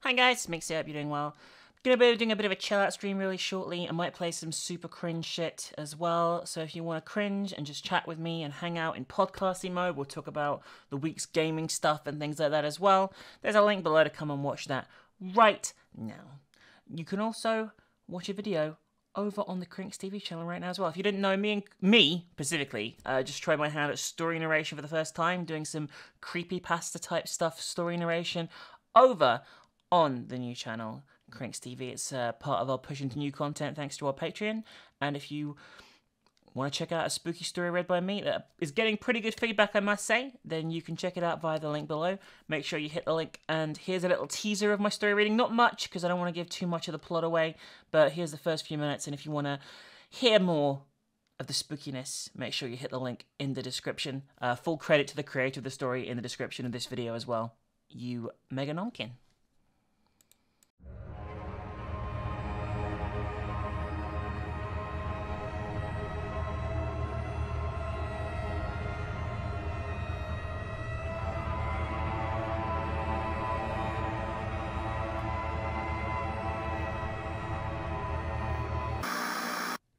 Hi guys, Minx here, hope you're doing well. Gonna be doing a bit of a chill out stream really shortly. I might play some super cringe shit as well, so if you want to cringe and just chat with me and hang out in podcasting mode, we'll talk about the week's gaming stuff and things like that as well. There's a link below to come and watch that right now. You can also watch a video over on the Minx TV channel right now as well. If you didn't know me specifically, just tried my hand at story narration for the first time, doing some creepypasta type stuff, story narration, over on the new channel, Minx TV. It's part of our push into new content thanks to our Patreon. And if you want to check out a spooky story read by me that is getting pretty good feedback, I must say, then you can check it out via the link below. Make sure you hit the link, and here's a little teaser of my story reading. Not much, because I don't want to give too much of the plot away, but here's the first few minutes, and if you want to hear more of the spookiness, make sure you hit the link in the description. Full credit to the creator of the story in the description of this video as well. You mega nomkin.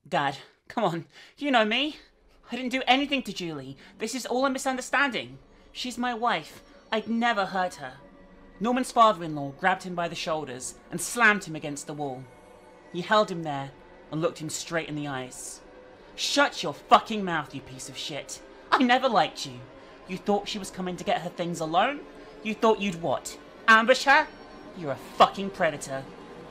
Dad, come on. You know me. I didn't do anything to Julie. This is all a misunderstanding. She's my wife. I'd never hurt her. Norman's father-in-law grabbed him by the shoulders and slammed him against the wall. He held him there and looked him straight in the eyes. Shut your fucking mouth, you piece of shit. I never liked you. You thought she was coming to get her things alone? You thought you'd what? Ambush her? You're a fucking predator.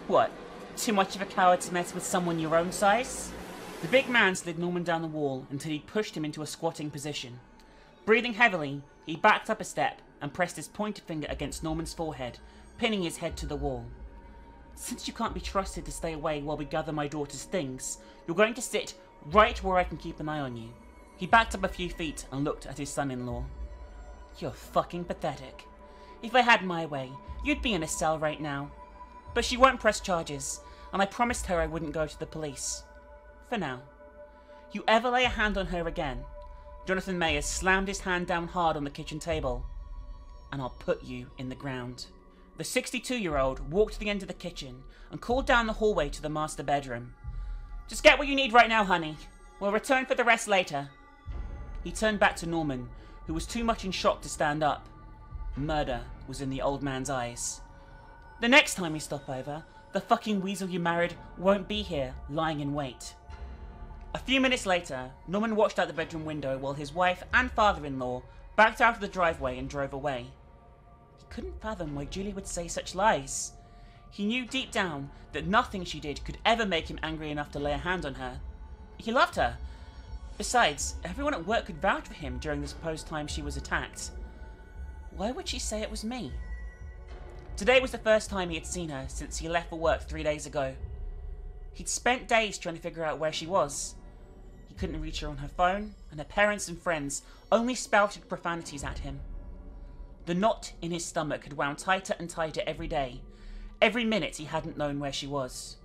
What? Too much of a coward to mess with someone your own size? The big man slid Norman down the wall until he pushed him into a squatting position. Breathing heavily, he backed up a step and pressed his pointer finger against Norman's forehead, pinning his head to the wall. Since you can't be trusted to stay away while we gather my daughter's things, you're going to sit right where I can keep an eye on you. He backed up a few feet and looked at his son-in-law. You're fucking pathetic. If I had my way, you'd be in a cell right now. But she won't press charges, and I promised her I wouldn't go to the police. For now. You ever lay a hand on her again, Jonathan Mayers slammed his hand down hard on the kitchen table, and I'll put you in the ground. The 62-year-old walked to the end of the kitchen and called down the hallway to the master bedroom. Just get what you need right now, honey. We'll return for the rest later. He turned back to Norman, who was too much in shock to stand up. Murder was in the old man's eyes. The next time you stop over, the fucking weasel you married won't be here, lying in wait. A few minutes later, Norman watched out the bedroom window while his wife and father-in-law backed out of the driveway and drove away. He couldn't fathom why Julie would say such lies. He knew deep down that nothing she did could ever make him angry enough to lay a hand on her. He loved her. Besides, everyone at work could vouch for him during the supposed time she was attacked. Why would she say it was me? Today was the first time he had seen her since he left for work 3 days ago. He'd spent days trying to figure out where she was. He couldn't reach her on her phone, and her parents and friends only spouted profanities at him. The knot in his stomach had wound tighter and tighter every day, every minute he hadn't known where she was.